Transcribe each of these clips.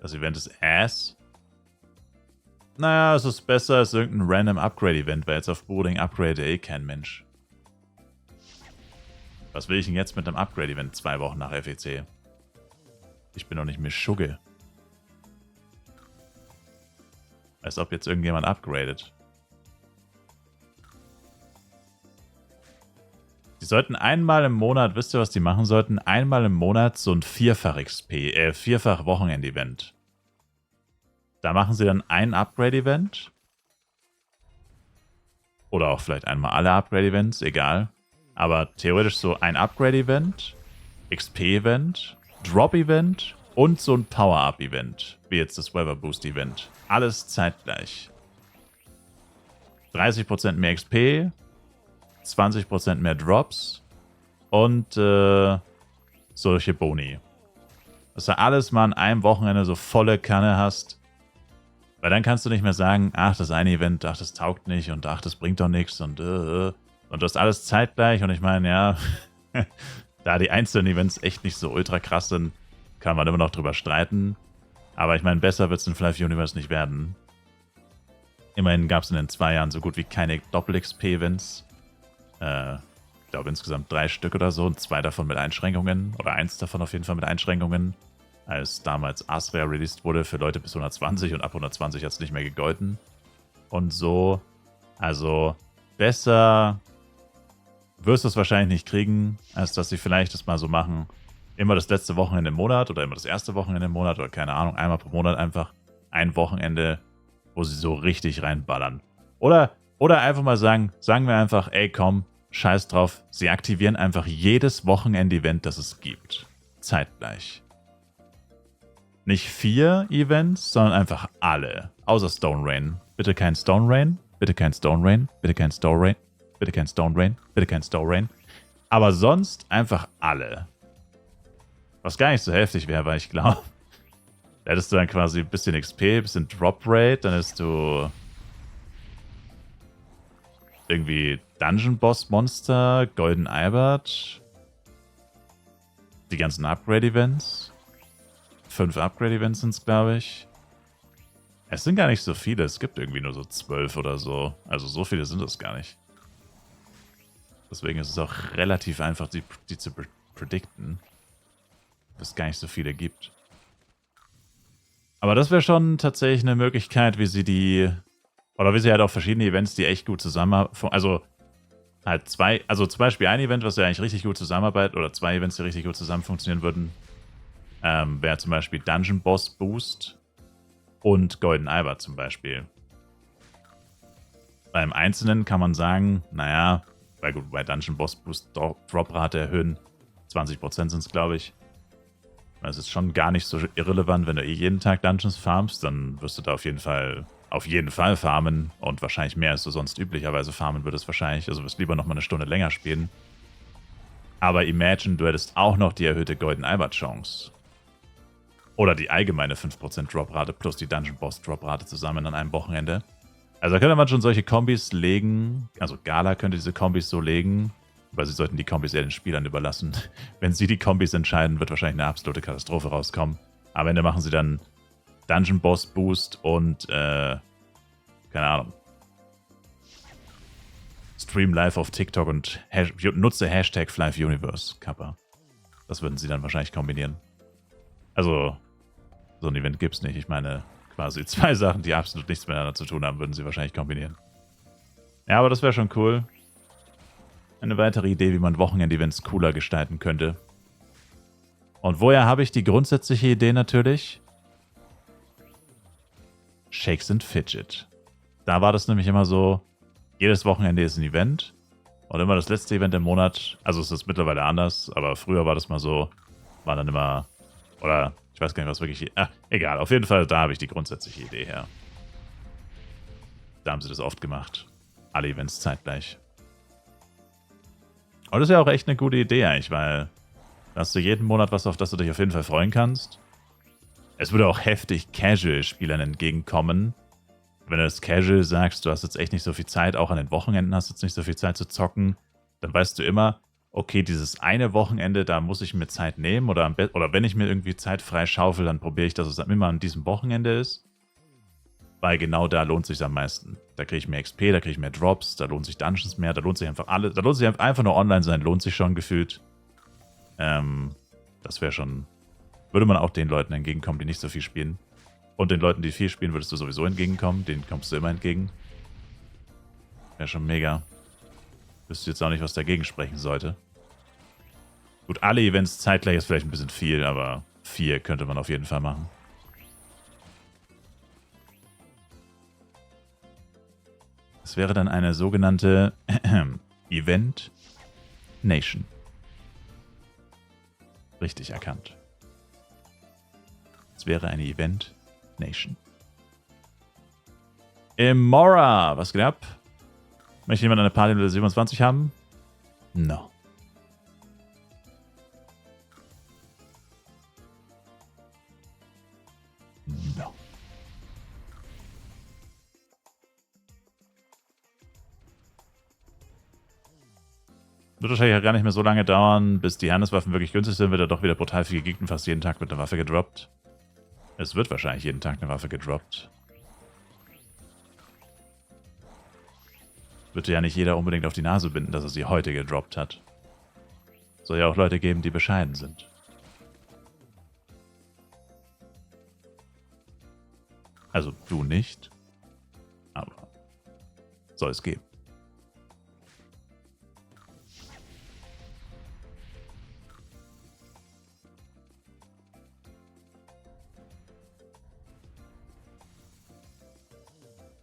Das Event ist ass. Naja, es ist besser als irgendein random Upgrade-Event, weil jetzt auf Boarding upgrade eh kein Mensch. Was will ich denn jetzt mit einem Upgrade-Event 2 Wochen nach FEC? Ich bin doch nicht mehr Schugge. Als ob jetzt irgendjemand upgradet. Die sollten einmal im Monat, wisst ihr, was die machen sollten? Einmal im Monat so ein vierfach Wochenend-Event. Da machen sie dann ein Upgrade-Event. Oder auch vielleicht einmal alle Upgrade-Events, egal. Aber theoretisch so ein Upgrade-Event, XP-Event, Drop-Event und so ein Power-Up-Event. Wie jetzt das Weather Boost-Event. Alles zeitgleich. 30% mehr XP, 20% mehr Drops und solche Boni. Dass du alles mal an einem Wochenende so volle Kanne hast. Weil dann kannst du nicht mehr sagen, ach, das eine Event, ach, das taugt nicht und ach, das bringt doch nichts und du hast alles zeitgleich und ich meine, ja, da die einzelnen Events echt nicht so ultra krass sind, kann man immer noch drüber streiten. Aber ich meine, besser wird es in Fly Universe nicht werden. Immerhin gab es in den 2 Jahren so gut wie keine Doppel-XP-Events. Ich glaube insgesamt 3 Stück oder so und 2 davon mit Einschränkungen. Oder 1 davon auf jeden Fall mit Einschränkungen. Als damals Asria released wurde für Leute bis 120 und ab 120 hat es nicht mehr gegolten. Und so, also besser wirst du es wahrscheinlich nicht kriegen, als dass sie vielleicht das mal so machen. Immer das letzte Wochenende im Monat oder immer das erste Wochenende im Monat oder keine Ahnung, einmal pro Monat einfach ein Wochenende, wo sie so richtig reinballern. Oder einfach mal sagen wir einfach, ey komm, scheiß drauf, sie aktivieren einfach jedes Wochenende-Event, das es gibt. Zeitgleich. Nicht 4 Events, sondern einfach alle. Außer Stone Rain. Bitte kein Stone Rain, bitte kein Stone Rain, bitte kein Stone Rain, bitte kein Stone Rain, bitte kein Stone Rain. Aber sonst einfach alle. Was gar nicht so heftig wäre, weil ich glaube, da hättest du dann quasi ein bisschen XP, ein bisschen Drop Rate, dann hättest du irgendwie Dungeon Boss Monster, Golden Albert, die ganzen Upgrade-Events. 5 Upgrade-Events sind es, glaube ich. Es sind gar nicht so viele, es gibt irgendwie nur so 12 oder so. Also so viele sind es gar nicht. Deswegen ist es auch relativ einfach, die zu predikten. Dass es gar nicht so viele gibt. Aber das wäre schon tatsächlich eine Möglichkeit, wie sie halt auch verschiedene Events, die echt gut zusammenarbeiten. Also halt zum Beispiel ein Event, was ja eigentlich richtig gut zusammenarbeitet, oder 2 Events, die richtig gut zusammen funktionieren würden, wäre zum Beispiel Dungeon Boss Boost und Golden Albert zum Beispiel. Beim Einzelnen kann man sagen, naja, weil gut, bei Dungeon Boss Boost Droprate erhöhen, 20% sind es, glaube ich. Das ist schon gar nicht so irrelevant, wenn du jeden Tag Dungeons farmst, dann wirst du da auf jeden Fall farmen und wahrscheinlich mehr, als du sonst üblicherweise farmen würdest wahrscheinlich. Also wirst lieber nochmal eine Stunde länger spielen. Aber imagine, du hättest auch noch die erhöhte Golden Albert Chance. Oder die allgemeine 5% Droprate plus die Dungeon Boss Droprate zusammen an einem Wochenende. Also da könnte man schon solche Kombis legen. Also Gala könnte diese Kombis so legen. Weil sie sollten die Kombis eher den Spielern überlassen. Wenn sie die Kombis entscheiden, wird wahrscheinlich eine absolute Katastrophe rauskommen. Aber am Ende machen sie dann Dungeon Boss Boost und, keine Ahnung. Stream live auf TikTok und nutze Hashtag FlyFuniverse, Kappa. Das würden sie dann wahrscheinlich kombinieren. Also, so ein Event gibt's nicht. Ich meine, quasi 2 Sachen, die absolut nichts miteinander zu tun haben, würden sie wahrscheinlich kombinieren. Ja, aber das wäre schon cool. Eine weitere Idee, wie man Wochenend-Events cooler gestalten könnte. Und woher habe ich die grundsätzliche Idee natürlich? Shakes and Fidget. Da war das nämlich immer so, jedes Wochenende ist ein Event und immer das letzte Event im Monat, also es ist mittlerweile anders, aber früher war das mal so, war dann immer, oder ich weiß gar nicht, was wirklich, egal, auf jeden Fall, da habe ich die grundsätzliche Idee her. Da haben sie das oft gemacht. Alle Events zeitgleich. Und das ist ja auch echt eine gute Idee eigentlich, weil da hast du jeden Monat was, auf das du dich auf jeden Fall freuen kannst. Es würde auch heftig Casual-Spielern entgegenkommen. Wenn du das Casual sagst, du hast jetzt echt nicht so viel Zeit, auch an den Wochenenden hast du jetzt nicht so viel Zeit zu zocken, dann weißt du immer, okay, dieses eine Wochenende, da muss ich mir Zeit nehmen oder wenn ich mir irgendwie Zeit frei schaufel, dann probiere ich, dass es immer an diesem Wochenende ist. Weil genau da lohnt sich am meisten. Da kriege ich mehr XP, da kriege ich mehr Drops, da lohnt sich Dungeons mehr, da lohnt sich einfach alles, da lohnt sich einfach nur online sein, lohnt sich schon gefühlt. Das wäre schon, würde man auch den Leuten entgegenkommen, die nicht so viel spielen. Und den Leuten, die viel spielen, würdest du sowieso entgegenkommen, denen kommst du immer entgegen. Wäre schon mega. Wüsste jetzt auch nicht, was dagegen sprechen sollte. Gut, alle Events zeitgleich ist vielleicht ein bisschen viel, aber 4 könnte man auf jeden Fall machen. Es wäre dann eine sogenannte Event Nation. Richtig erkannt. Es wäre eine Event Nation. Immora, was geht ab? Möchte jemand eine Party Level 27 haben? No. No. Wird wahrscheinlich ja gar nicht mehr so lange dauern, bis die Handelswaffen wirklich günstig sind, wird er doch wieder brutal viel gegeben, fast jeden Tag mit einer Waffe gedroppt. Es wird wahrscheinlich jeden Tag eine Waffe gedroppt. Wird ja nicht jeder unbedingt auf die Nase binden, dass er sie heute gedroppt hat. Soll ja auch Leute geben, die bescheiden sind. Also du nicht, aber soll es geben.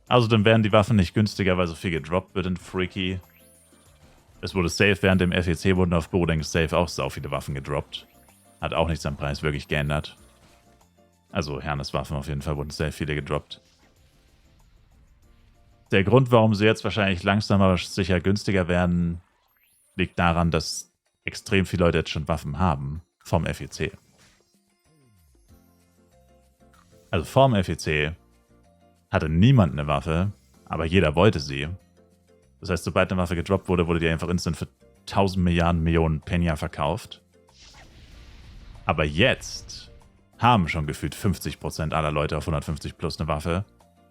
Also dann werden die Waffen nicht günstiger, weil so viel gedroppt wird in Freaky. Es wurde safe, während dem FEC wurden auf Bodeng safe auch sau viele Waffen gedroppt. Hat auch nichts am Preis wirklich geändert. Also Hermes-Waffen auf jeden Fall wurden safe viele gedroppt. Der Grund, warum sie jetzt wahrscheinlich langsam aber sicher günstiger werden, liegt daran, dass extrem viele Leute jetzt schon Waffen haben vom FEC. Also vorm FEC hatte niemand eine Waffe, aber jeder wollte sie. Das heißt, sobald eine Waffe gedroppt wurde, wurde die einfach instant für 1000 Milliarden Millionen Penya verkauft. Aber jetzt haben schon gefühlt 50% aller Leute auf 150 plus eine Waffe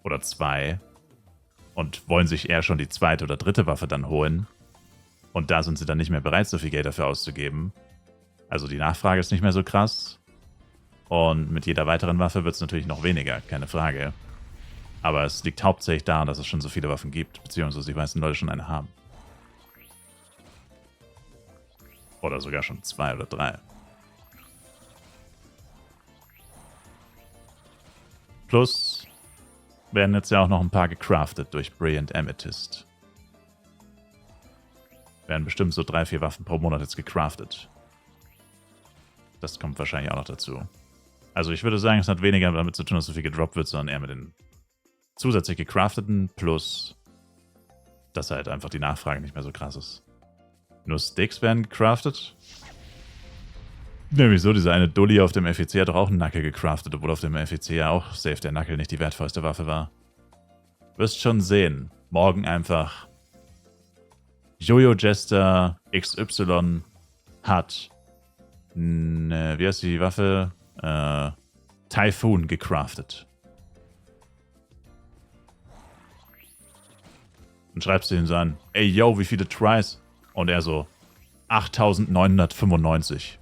oder 2 und wollen sich eher schon die zweite oder dritte Waffe dann holen. Und da sind sie dann nicht mehr bereit, so viel Geld dafür auszugeben. Also die Nachfrage ist nicht mehr so krass. Und mit jeder weiteren Waffe wird es natürlich noch weniger, keine Frage. Aber es liegt hauptsächlich daran, dass es schon so viele Waffen gibt, beziehungsweise die meisten Leute schon eine haben. Oder sogar schon 2 oder 3. Plus werden jetzt ja auch noch ein paar gecraftet durch Brilliant Amethyst. Werden bestimmt so 3, 4 Waffen pro Monat jetzt gecraftet. Das kommt wahrscheinlich auch noch dazu. Also ich würde sagen, es hat weniger damit zu tun, dass so viel gedroppt wird, sondern eher mit den zusätzlich gecrafteten plus, dass halt einfach die Nachfrage nicht mehr so krass ist. Nur Sticks werden gecraftet? Ne, wieso? Dieser eine Dulli auf dem FEC hat doch auch einen Knuckle gecraftet, obwohl auf dem FEC ja auch safe der Knuckle nicht die wertvollste Waffe war. Wirst schon sehen. Morgen einfach Jojo Jester XY hat wie heißt die Waffe? Typhoon gecraftet. Und schreibst du ihm so an, ey yo, wie viele Tries? Und er so, 8995.